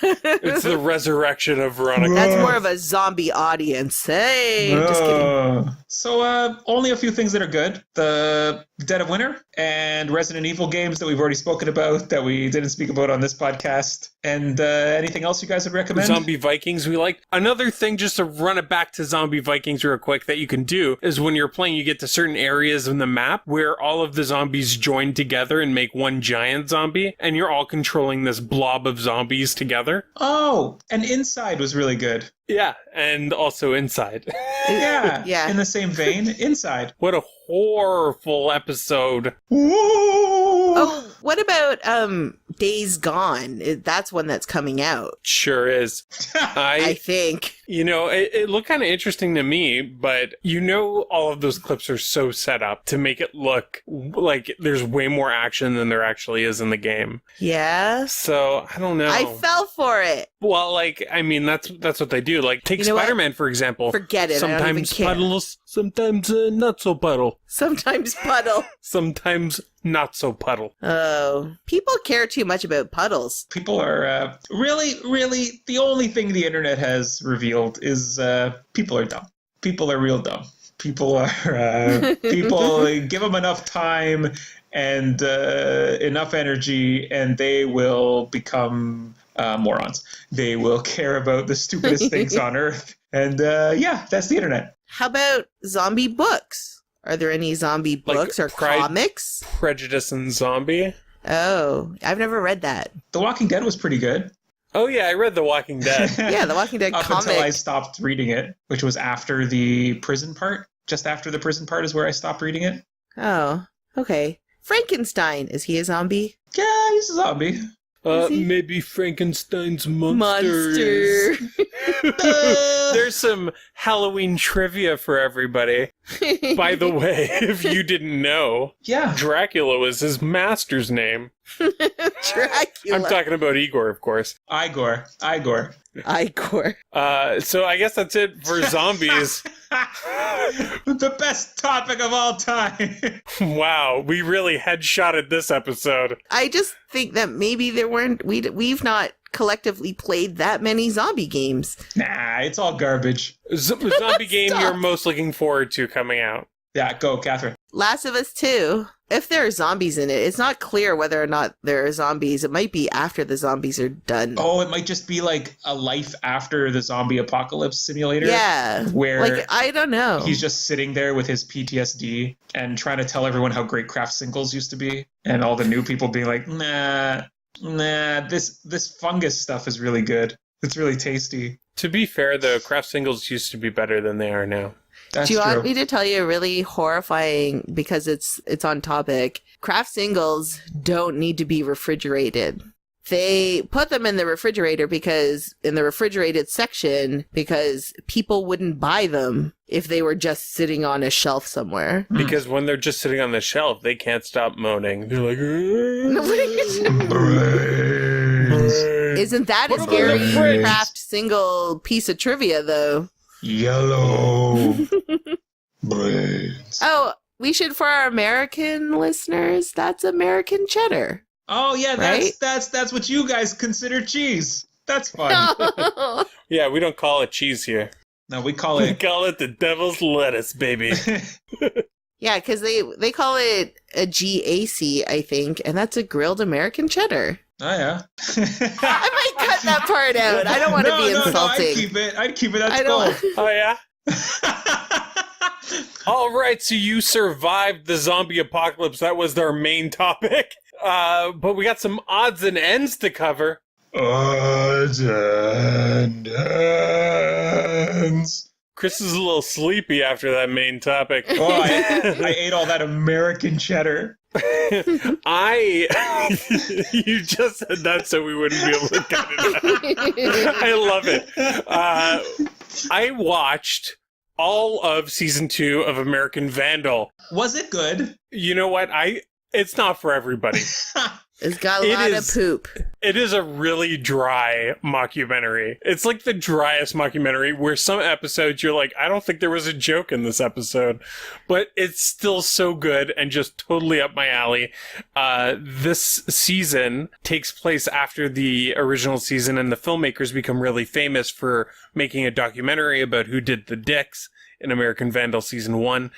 It's the resurrection of Veronica. That's more of a zombie audience. Hey, just kidding. So, only a few things that are good. The Dead of Winter and Resident Evil games that we've already spoken about that we didn't speak about on this podcast. And anything else you guys would recommend? Zombie Vikings we like. Another thing, just to run it back to Zombie Vikings real quick, that you can do is when you're playing, you get to certain areas in the map where all of the zombies join together and make one giant zombie, and you're all controlling this blob of zombies together. Oh, and Inside was really good. Yeah, and also Inside. Yeah. In the same vein, Inside. What a horrible episode. Oh, what about Days Gone? That's one that's coming out. Sure is. I think. You know, it looked kind of interesting to me, but you know all of those clips are so set up to make it look like there's way more action than there actually is in the game. Yeah. So, I don't know. I fell for it. Well, like, I mean, that's what they do. Like, take Spider-Man, for example. Forget it. Sometimes I don't even care. puddles, sometimes not so puddle. Sometimes puddle. Sometimes not so puddle. Oh. People care too much about puddles. People are really, the only thing the internet has revealed is people are dumb. People are real dumb. People are, people give them enough time and enough energy and they will become morons. They will care about the stupidest things on earth. And yeah, that's the internet. How about zombie books? Are there any zombie books or comics? Prejudice and Zombie? Oh, I've never read that. The Walking Dead was pretty good. Oh, yeah, I read The Walking Dead. Yeah, The Walking Dead Up comic. until I stopped reading it, which was after the prison part. Just after the prison part is where I stopped reading it. Oh, okay. Frankenstein, is he a zombie? Yeah, he's a zombie. Is he? Maybe Frankenstein's monster. There's some Halloween trivia for everybody. By the way, if you didn't know, Yeah. Dracula was his master's name. Dracula. I'm talking about Igor, of course. Igor. Igor. So I guess that's it for zombies. The best topic of all time. Wow, we really headshotted this episode. I just think that maybe we've not collectively played that many zombie games. Nah, it's all garbage. Zombie game Stop. you're most looking forward to coming out. Yeah, go, Kathryn. Last of Us 2. If there are zombies in it, it's not clear whether or not there are zombies. It might be after the zombies are done. Oh, it might just be like a life after the zombie apocalypse simulator. Yeah. Where Like, I don't know. he's just sitting there with his PTSD and trying to tell everyone how great craft singles used to be. And all the new people being like, nah, this fungus stuff is really good. It's really tasty. To be fair, though, craft singles used to be better than they are now. That's Do you true. want me to tell you a really horrifying, because it's on topic, craft singles don't need to be refrigerated. They put them in the refrigerator in the refrigerated section, because people wouldn't buy them if they were just sitting on a shelf somewhere. Because when they're just sitting on the shelf, they can't stop moaning. They're like, Brains. Isn't that Put a 'em in the scary fridge. craft single piece of trivia, though? Yellow. Brains. Oh, we should, for our American listeners, that's American cheddar. Oh yeah, Right? that's what you guys consider cheese. That's fun. yeah, we don't call it cheese here. No, we call We it. call it the devil's lettuce, baby. Yeah, because they call it a GAC, I think, and that's a grilled American cheddar. Oh yeah. I might cut that part out. I don't want to be insulting. I'd keep it. That's I don't- gold. Oh, yeah? All right, so you survived the zombie apocalypse. That was our main topic. But we got some odds and ends to cover. Odds and ends. Chris is a little sleepy after that main topic. Oh, I ate all that American cheddar. You just said that so we wouldn't be able to cut it out. I love it. I watched all of season 2 of American Vandal. Was it good? You know what? It's not for everybody. It's got a It lot is- of poop. It is a really dry mockumentary. It's like the driest mockumentary where some episodes you're like, I don't think there was a joke in this episode, but it's still so good and just totally up my alley. This season takes place after the original season, and the filmmakers become really famous for making a documentary about who did the dicks in American Vandal season 1.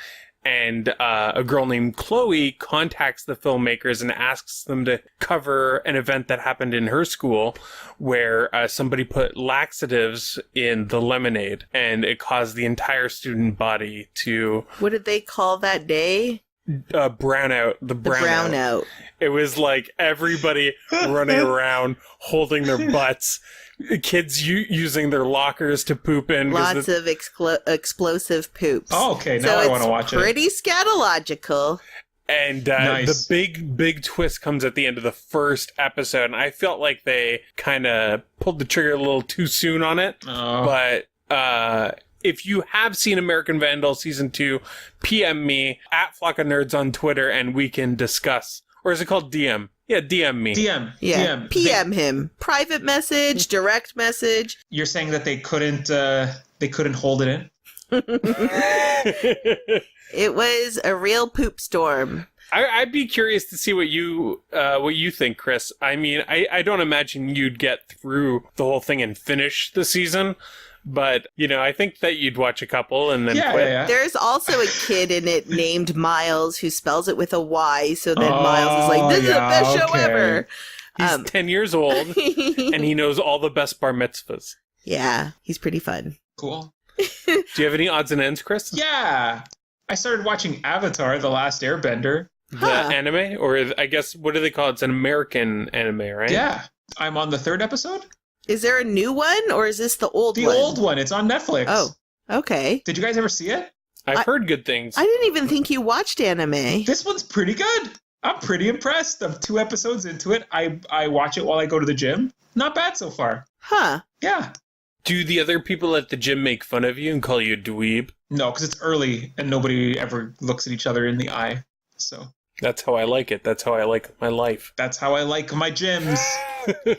And a girl named Chloe contacts the filmmakers and asks them to cover an event that happened in her school where somebody put laxatives in the lemonade, and it caused the entire student body to What did they call that day? brown out. The The brownout. It was like everybody running around holding their butts. Kids using their lockers to poop in. 'cause Lots of explosive poops. Oh, okay. Now So I want it's to watch it. pretty scatological. And Nice. the big twist comes at the end of the first episode, and I felt like they kind of pulled the trigger a little too soon on it. Oh. But if you have seen American Vandal season 2, PM me at Flock of Nerds on Twitter, and we can discuss. Or is it called DM? Yeah, DM me. DM. Yeah. DM. PM him. Private message, direct message. You're saying that they couldn't hold it in? It was a real poop storm. I'd be curious to see what you think, Chris. I mean, I don't imagine you'd get through the whole thing and finish the season, but I think that you'd watch a couple and then quit. Yeah. There's also a kid in it named Myles who spells it with a Y, so then Myles is like, this is the best show okay. ever. He's 10 years old and he knows all the best bar mitzvahs. Yeah, he's pretty fun. Cool. Do you have any odds and ends, Chris? Yeah. I started watching Avatar: The Last Airbender. The Huh. anime, or I guess what do they call it? It's an American anime, right? Yeah. I'm on the 3rd episode. Is there a new one, or is this the old The one? old one. It's on Netflix. Oh, okay. Did you guys ever see it? I've heard good things. I didn't even think you watched anime. This one's pretty good. I'm pretty impressed. I'm 2 episodes into it. I watch it while I go to the gym. Not bad so far. Huh. Yeah. Do the other people at the gym make fun of you and call you a dweeb? No, because it's early and nobody ever looks at each other in the eye. So That's how I like it. That's how I like my life. that's how I like my gyms.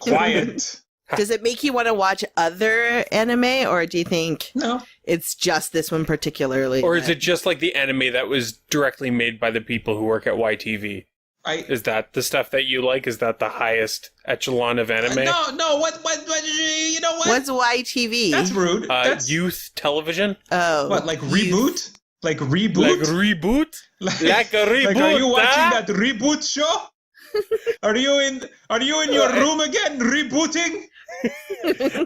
Quiet. Does it make you want to watch other anime, or do you think No. it's just this one particularly? Or is it just like the anime that was directly made by the people who work at YTV? Is that the stuff that you like? Is that the highest echelon of anime? No, what, you know what? What's YTV? That's rude. That's Youth television? Oh. what, like youth. reboot? Like reboot? Like reboot? Like a reboot? Like, are you watching ah? that reboot show? Are you in your room again, rebooting?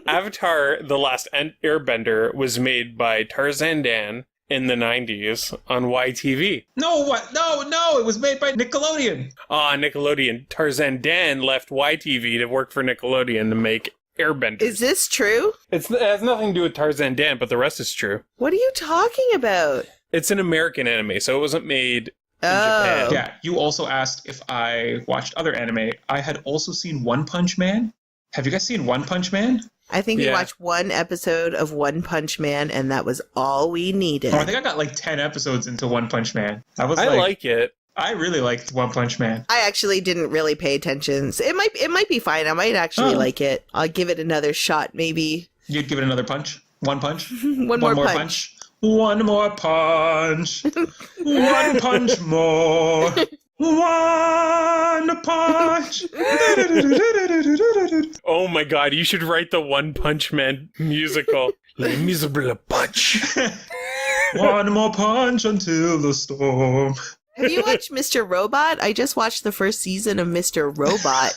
Avatar: The Last Airbender was made by Tarzan Dan in the 90s on YTV. No, what? No, it was made by Nickelodeon. Nickelodeon. Tarzan Dan left YTV to work for Nickelodeon to make Airbenders. Is this true? It has nothing to do with Tarzan Dan, but the rest is true. What are you talking about? It's an American anime, so it wasn't made in Oh. Japan. Yeah, you also asked if I watched other anime. I had also seen One Punch Man. Have you guys seen One Punch Man? I think we Yeah. watched one episode of One Punch Man, and that was all we needed. Oh, I think I got like 10 episodes into One Punch Man. I like it. I really liked One Punch Man. I actually didn't really pay attention. So it might be fine. I might actually Oh. like it. I'll give it another shot, maybe. You'd give it another punch? One punch? One more punch. One more punch. One punch more. One punch. Oh my god, you should write the One Punch Man musical. Les Miserables Punch. One more punch until the storm. Have you watched Mr. Robot? I just watched the first season of Mr. Robot.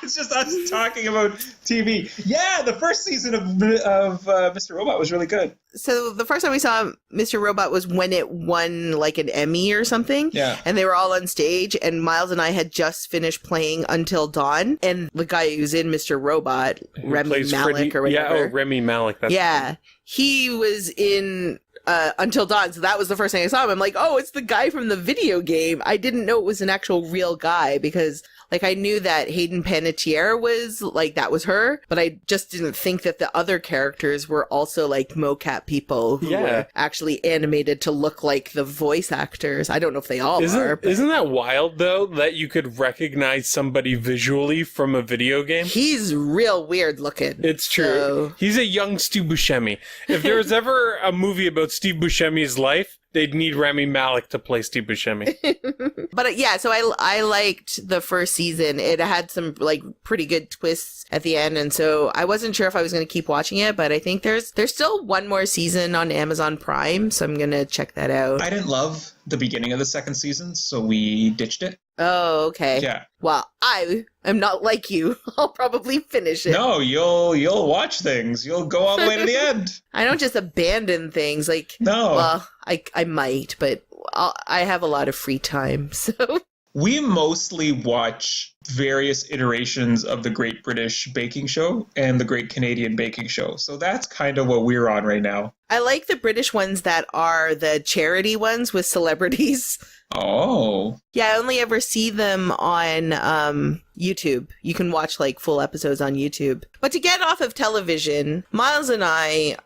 It's just us talking about TV. Yeah, the first season of Mr. Robot was really good. So the first time we saw Mr. Robot was when it won like an Emmy or something. Yeah. And they were all on stage, and Myles and I had just finished playing Until Dawn, and the guy who's in Mr. Robot, Who Remy plays Malek Freddie- or whatever. Yeah, Remy Malek. He was in Until Dawn, so that was the first thing I saw him. I'm like, oh, it's the guy from the video game. I didn't know it was an actual real guy, because like I knew that Hayden Panettiere was like, that was her, but I just didn't think that the other characters were also like mocap people who were actually animated to look like the voice actors. I don't know if they all are. But Isn't that wild, though, that you could recognize somebody visually from a video game? he's real weird looking. It's true. So- He's a young Steve Buscemi. If there was ever a movie about Steve Buscemi's life, they'd need Rami Malek to play Steve Buscemi. But yeah, so I liked the first season. It had some like pretty good twists at the end, and so I wasn't sure if I was going to keep watching it, but I think there's still one more season on Amazon Prime, so I'm going to check that out. I didn't love the beginning of the second season, so we ditched it. Oh, okay. Yeah. Well, I am not like you. I'll probably finish it. No, you'll watch things. You'll go all the way to the end. I don't just abandon things. Like, No. well, I might, but I have a lot of free time, so. We mostly watch various iterations of the Great British Baking Show and the Great Canadian Baking Show. So that's kind of what we're on right now. I like the British ones that are the charity ones with celebrities. Oh. Yeah, I only ever see them on YouTube. You can watch like full episodes on YouTube. But to get off of television, Myles and I,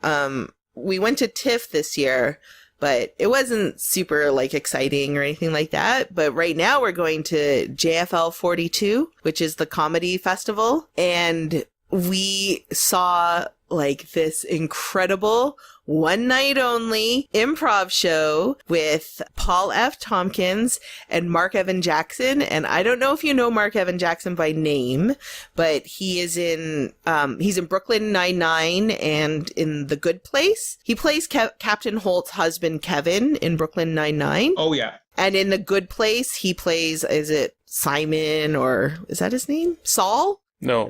we went to TIFF this year, but it wasn't super like exciting or anything like that. But right now we're going to JFL 42, which is the comedy festival. And we saw like this incredible one night only improv show with Paul F. Tompkins and Mark Evan Jackson. And I don't know if you know Mark Evan Jackson by name, but he is he's in Brooklyn Nine-Nine and in The Good Place. He plays Captain Holt's husband, Kevin, in Brooklyn Nine-Nine. Oh, yeah. And in The Good Place, he plays, is it Simon, or is that his name? Saul? No.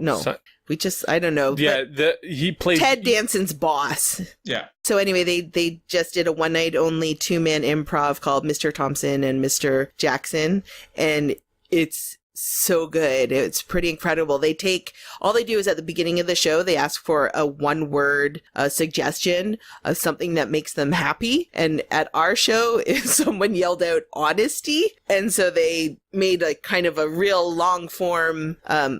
I don't know. Yeah, he plays Ted Danson's boss. Yeah. So anyway, they just did a one night only 2-man improv called Mr. Thompson and Mr. Jackson. And it's so good. It's pretty incredible. All they do is at the beginning of the show, they ask for a one-word suggestion of something that makes them happy. And at our show, someone yelled out honesty. And so they made a kind of a real long form,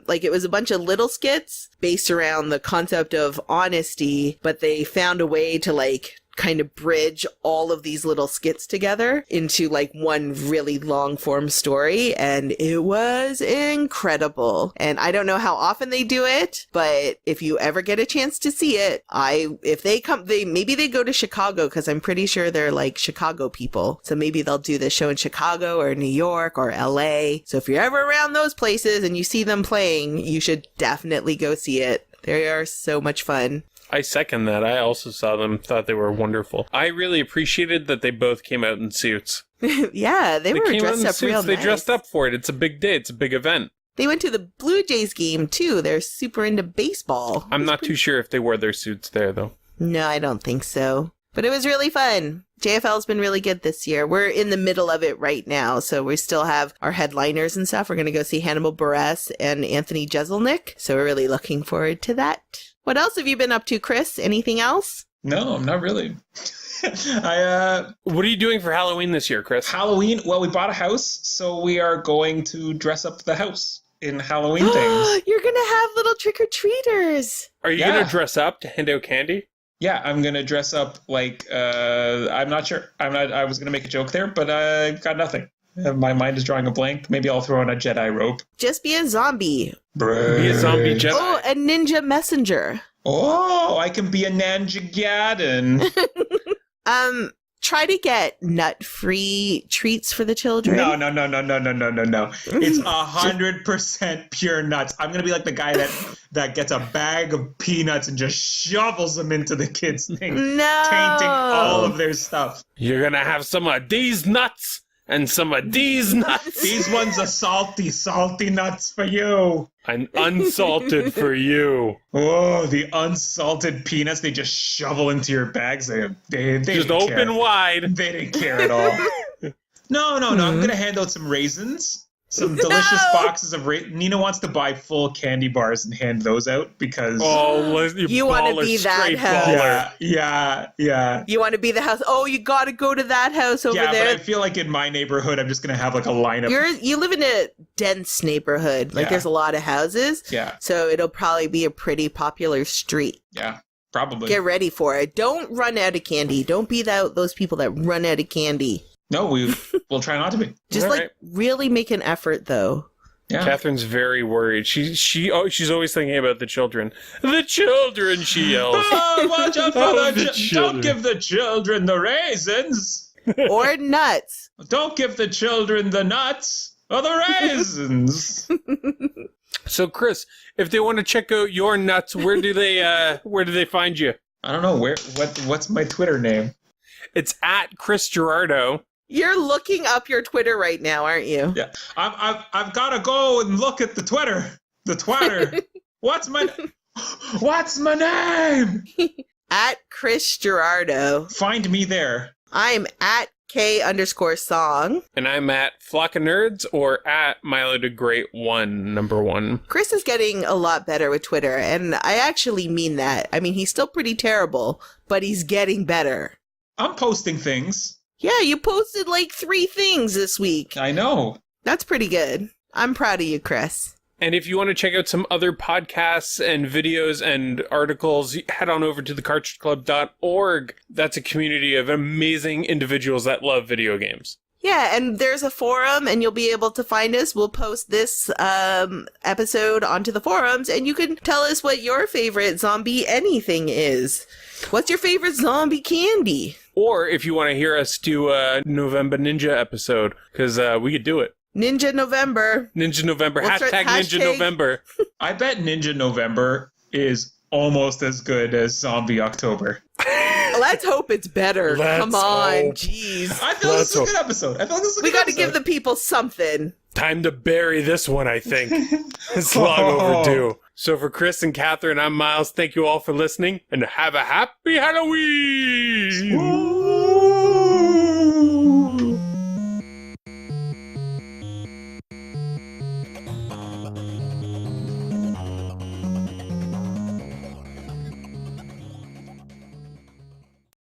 like it was a bunch of little skits based around the concept of honesty, but they found a way to like kind of bridge all of these little skits together into like one really long form story, and it was incredible. And I don't know how often they do it, but if you ever get a chance to see it, if they come, maybe they go to Chicago, because I'm pretty sure they're like Chicago people, so maybe they'll do this show in Chicago or New York or LA. So if you're ever around those places and you see them playing, you should definitely go see it. They are so much fun. I second that. I also saw them, thought they were wonderful. I really appreciated that they both came out in suits. Yeah, they were came out dressed in up suits. real They nice. dressed up for it. It's a big day. It's a big event. They went to the Blue Jays game, too. They're super into baseball. I'm not too sure if they wore their suits there, though. No, I don't think so. But it was really fun. JFL's been really good this year. We're in the middle of it right now, so we still have our headliners and stuff. We're going to go see Hannibal Buress and Anthony Jeselnik, so we're really looking forward to that. What else have you been up to, Chris? Anything else? No, not really. What are you doing for Halloween this year, Chris? Halloween, well, we bought a house, so we are going to dress up the house in Halloween things. You're going to have little trick-or-treaters. Are you going to dress up to hand out candy? Yeah, I'm going to dress up like, I'm not sure. I was going to make a joke there, but I got nothing. My mind is drawing a blank. Maybe I'll throw on a Jedi robe. Just be a zombie. Be a zombie Jedi. Oh, a ninja messenger. Oh, I can be a Nanjigaden. Try to get nut-free treats for the children. No. It's 100% pure nuts. I'm gonna be like the guy that gets a bag of peanuts and just shovels them into the kids' thing, No. tainting all of their stuff. You're going to have some of these nuts and some of these nuts. These ones are salty nuts for you. And unsalted for you. Oh, the unsalted peanuts they just shovel into your bags. They Just didn't open care. wide. They didn't care at all. No. I'm going to hand out some raisins. Some delicious boxes of raisins. Nina wants to buy full candy bars and hand those out because... Oh, You wanna be that house. Yeah. You want to be the house. Oh, you got to go to that house over Yeah, there. but I feel like in my neighborhood, I'm just going to have like a lineup. You live in a dense neighborhood. Like Yeah. there's a lot of houses. Yeah, So it'll probably be a pretty popular street. yeah, probably. Get ready for it. Don't run out of candy. Don't be those people that run out of candy. No, we'll try not to be. Just All like right. really make an effort though. Yeah. Catherine's very worried. She's always thinking about the children. The children, she yells. Oh, watch out for Oh, the the children. Don't give the children the raisins. Or nuts. Don't give the children the nuts or the raisins. So, Chris, if they want to check out your nuts, where do they find you? I don't know what's my Twitter name. It's at Chris Gerardo. You're looking up your Twitter right now, aren't you? Yeah, I've got to go and look at the Twitter. The Twitter. What's my name? At Chris Gerardo. Find me there. I'm at K_song. And I'm at Flock of Nerds or at Milo the Great 1, number 1. Chris is getting a lot better with Twitter, and I actually mean that. I mean, he's still pretty terrible, but he's getting better. I'm posting things. Yeah, you posted like 3 things this week. I know. That's pretty good. I'm proud of you, Chris. And if you want to check out some other podcasts and videos and articles, head on over to thecartridgeclub.org. That's a community of amazing individuals that love video games. Yeah, and there's a forum, and you'll be able to find us. We'll post this episode onto the forums, and you can tell us what your favorite zombie anything is. What's your favorite zombie candy? Or if you want to hear us do a November Ninja episode, because we could do it. Ninja November. Ninja November. We'll start Ninja hashtag- November. I bet Ninja November is almost as good as Zombie October. Let's hope it's better. Let's Come on, hope. jeez. I feel this is a good episode. We got to give the people something. Time to bury this one, I think. It's long overdue. So for Chris and Kathryn, I'm Myles. Thank you all for listening, and have a happy Halloween!